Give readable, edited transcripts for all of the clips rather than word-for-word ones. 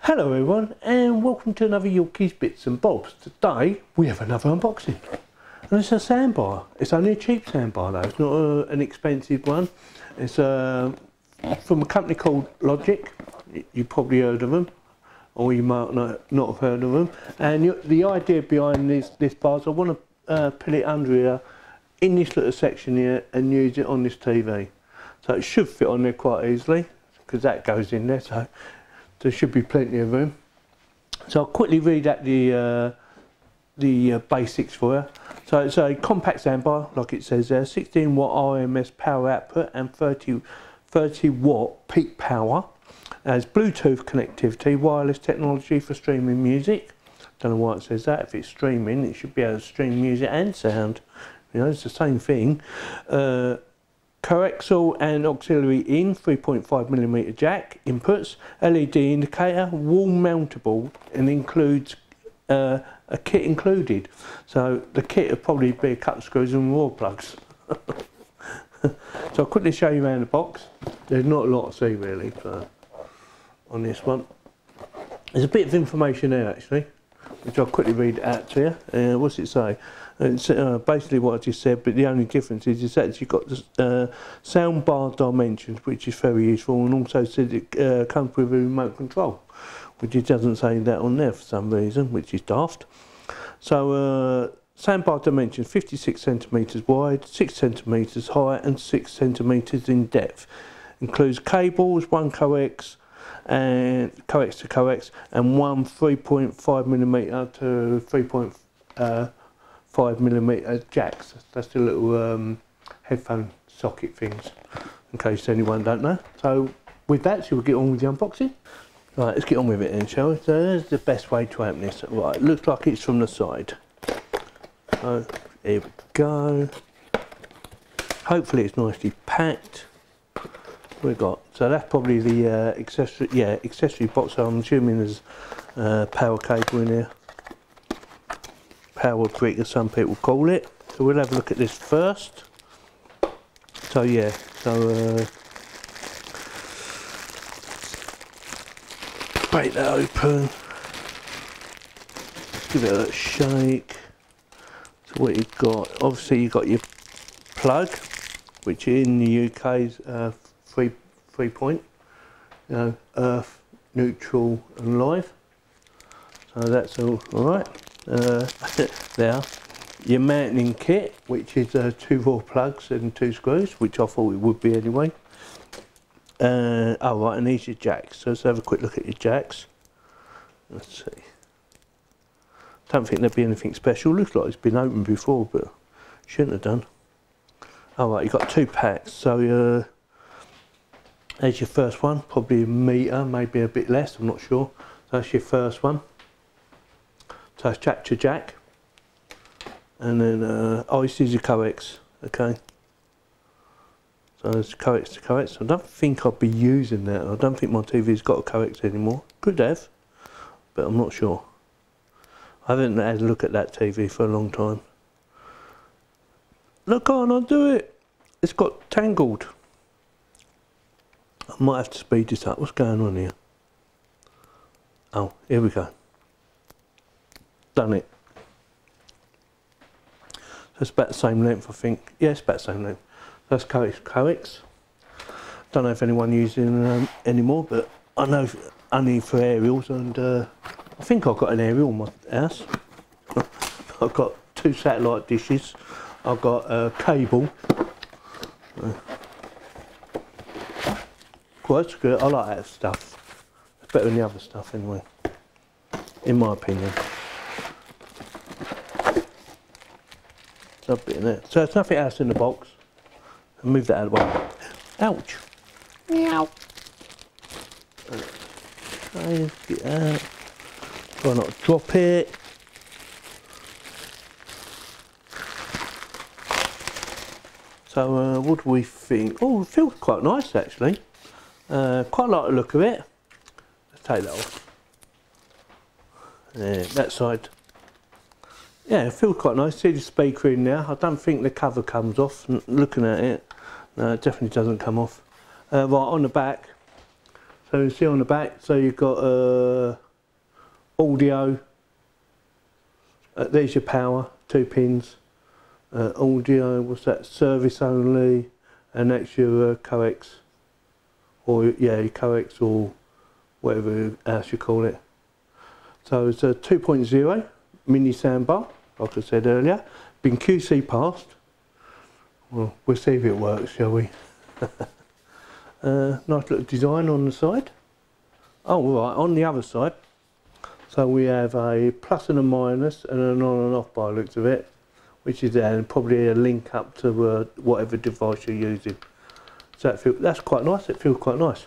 Hello everyone and welcome to another Yorkies Bits and Bobs. Today we have another unboxing and it's a soundbar. It's only a cheap soundbar though, it's not an expensive one. It's from a company called LOGIK. You probably heard of them, or you might not have heard of them. And the idea behind this bar is I want to put it under here in this little section here and use it on this TV. So it should fit on there quite easily because that goes in there, so there should be plenty of room. So I'll quickly read out the basics for you. So it's a compact soundbar, like it says there, 16 watt RMS power output and 30 watt peak power. It has Bluetooth connectivity, wireless technology for streaming music. Don't know why it says that. If it's streaming, it should be able to stream music and sound. You know, it's the same thing. Coaxial and auxiliary in, 3.5mm jack inputs, LED indicator, wall mountable, and includes a kit included. So the kit will probably be a couple of screws and wall plugs. So I'll quickly show you around the box. There's not a lot to see really on this one. There's a bit of information there actually, which I'll quickly read out to you. What's it say? It's basically what I just said, but the only difference is it's actually got the soundbar dimensions, which is very useful, and also says it comes with a remote control, which it doesn't say that on there for some reason, which is daft. So soundbar dimensions: 56 centimeters wide, 6 centimeters high, and 6 centimeters in depth. Includes cables, one coax and coax to coax, and one 3.5mm to 3.5mm jacks. That's the little headphone socket things, in case anyone don't know. So with that, shall we get on with the unboxing? Right, let's get on with it then, shall we? So there's the best way to open this. Right, it looks like it's from the side. So here we go. Hopefully it's nicely packed. We've got, so that's probably the accessory box. So I'm assuming there's power cable in here, power brick as some people call it. So we'll have a look at this first. So yeah, so break that open, give it a shake. So what you've got, obviously you've got your plug, which in the UK is 3 point, you know, earth, neutral and live. So that's all right. There, your mounting kit, which is 2 raw plugs and 2 screws, which I thought it would be anyway. Oh right, and these are jacks. So let's have a quick look at your jacks. Let's see. Don't think there'd be anything special. Looks like it's been opened before, but shouldn't have done. Oh right, you've got 2 packs. So there's your first one, probably a metre, maybe a bit less, I'm not sure. So that's your first one. So it's jack to jack. And then, oh, this is your coax, okay. So there's coax to coax. I don't think I'll be using that. I don't think my TV's got a coax anymore. Could have, but I'm not sure. I haven't had a look at that TV for a long time. Look, can't I do it? It's got tangled. I might have to speed this up. What's going on here? Oh, here we go. Done it. So it's about the same length, I think. Yeah, it's about the same length. That's coax. Don't know if anyone uses them anymore, but I know only for aerials, and I think I've got an aerial in my house. I've got 2 satellite dishes. I've got a cable. Well, that's good. I like that stuff. It's better than the other stuff anyway, in my opinion. So there's nothing else in the box. I'll move that out of the way. Ouch. Meow. Okay, get out. Try not to drop it. So what do we think? Oh, it feels quite nice actually. Quite like the look of it. Let's take that off. Yeah, that side. Yeah, it feels quite nice. See the speaker in there. I don't think the cover comes off. Looking at it, no, it definitely doesn't come off. Right on the back, So you see on the back, so you've got audio, there's your power, 2 pins, audio, what's that, service only, and that's your coax, or yeah, your coax or whatever else you call it. So it's a 2.0 mini soundbar, like I said earlier, been QC passed. Well, we'll see if it works, shall we? Nice little design on the side. Oh right, on the other side, so we have a plus and a minus and an on and off by the looks of it, which is there, and probably a link up to whatever device you're using. So that's quite nice, it feels quite nice.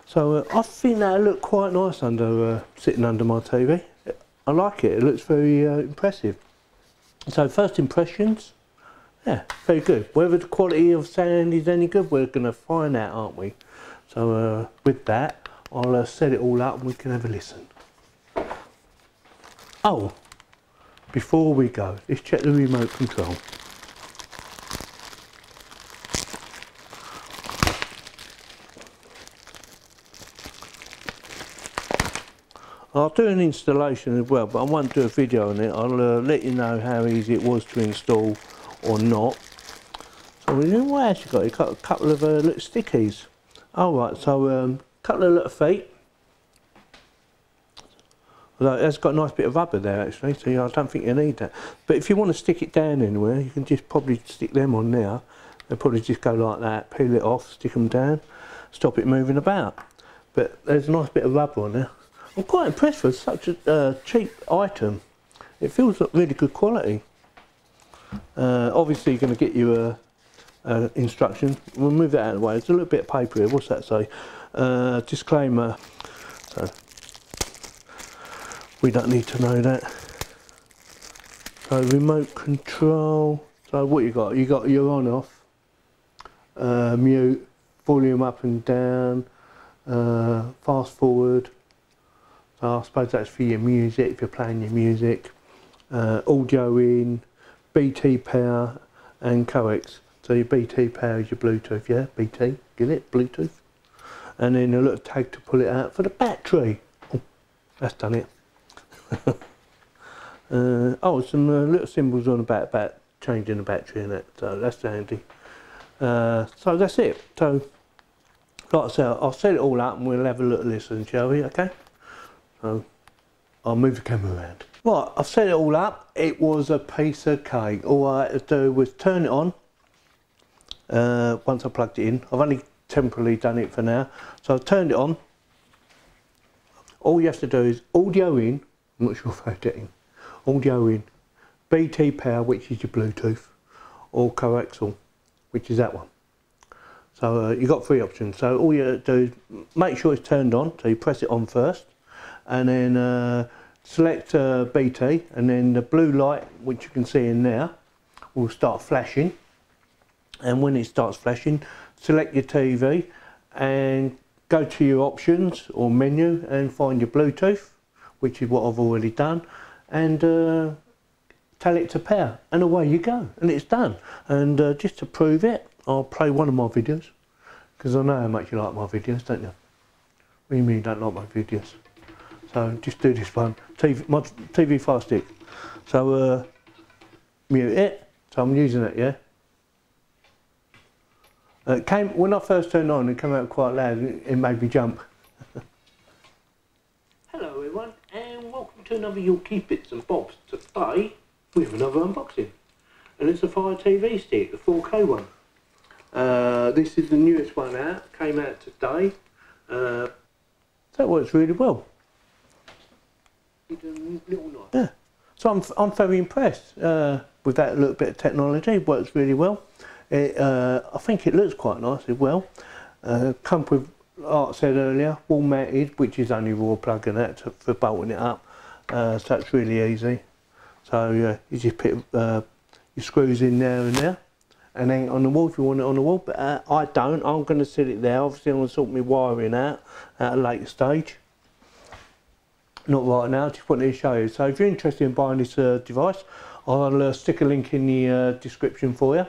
So I think that'll look quite nice under sitting under my TV. I like it, it looks very impressive. So first impressions, yeah, very good. Whether the quality of sound is any good, we're going to find out, aren't we? So with that, I'll set it all up and we can have a listen. Oh, before we go, let's check the remote control. I'll do an installation as well, but I won't do a video on it. I'll let you know how easy it was to install or not. So what else you got? You got a couple of little stickies. All right, so a couple of little feet. Although it's got a nice bit of rubber there actually, so I don't think you need that. But if you want to stick it down anywhere, you can just probably stick them on there. They'll probably just go like that, peel it off, stick them down, stop it moving about. But there's a nice bit of rubber on there. I'm quite impressed with such a cheap item. It feels like really good quality. Obviously you're going to get you a instruction. We'll move that out of the way. There's a little bit of paper here. What's that say? Disclaimer. So we don't need to know that. So remote control. So what you got? You got your on off, mute, volume up and down, fast forward. So I suppose that's for your music, if you're playing your music. Audio in, BT power and coax. So your BT power is your Bluetooth, yeah? BT, get it? Bluetooth. And then a little tag to pull it out for the battery. Oh, that's done it. Oh, some little symbols on the back about changing the battery in it. So that's handy. So that's it. So, like I said, I'll set it all up and we'll have a little listen, shall we? Okay? So I'll move the camera around. Right, I've set it all up. It was a piece of cake. All I had to do was turn it on once I plugged it in. I've only temporarily done it for now. So I've turned it on. All you have to do is audio in. I'm not sure if I had that in. Audio in. BT power, which is your Bluetooth, or coaxial, which is that one. So you've got 3 options. So all you have to do is make sure it's turned on. So you press it on first. And then select BT, and then the blue light, which you can see in there, will start flashing. And when it starts flashing, select your TV and go to your options or menu and find your Bluetooth, which is what I've already done, and tell it to pair, and away you go, and it's done. And just to prove it, I'll play one of my videos, because I know how much you like my videos, don't you? What do you mean you don't like my videos? So just do this one, my TV Fire Stick. So mute it, so I'm using it, yeah? When I first turned on, it came out quite loud, it made me jump. Hello everyone, and welcome to another Yorkies Bits and Bobs. Today, we have another unboxing. And it's a Fire TV Stick, the 4K one. This is the newest one out, came out today. So it works really well. Yeah, so I'm very impressed with that little bit of technology. It works really well. I think it looks quite nice as well. Comes with, like I said earlier, wall mounted, which is only raw plug and that for bolting it up. So that's really easy. So you just put your screws in there and there, and hang it on the wall if you want it on the wall. But I don't. I'm going to sit it there. Obviously, I'm going to sort my wiring out at a later stage. Not right now, just wanted to show you. So if you're interested in buying this device, I'll stick a link in the description for you.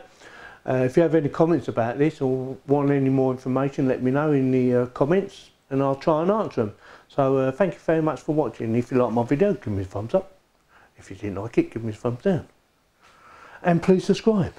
If you have any comments about this or want any more information, let me know in the comments. and I'll try and answer them. So thank you very much for watching. If you like my video, give me a thumbs up. If you didn't like it, give me a thumbs down. And please subscribe.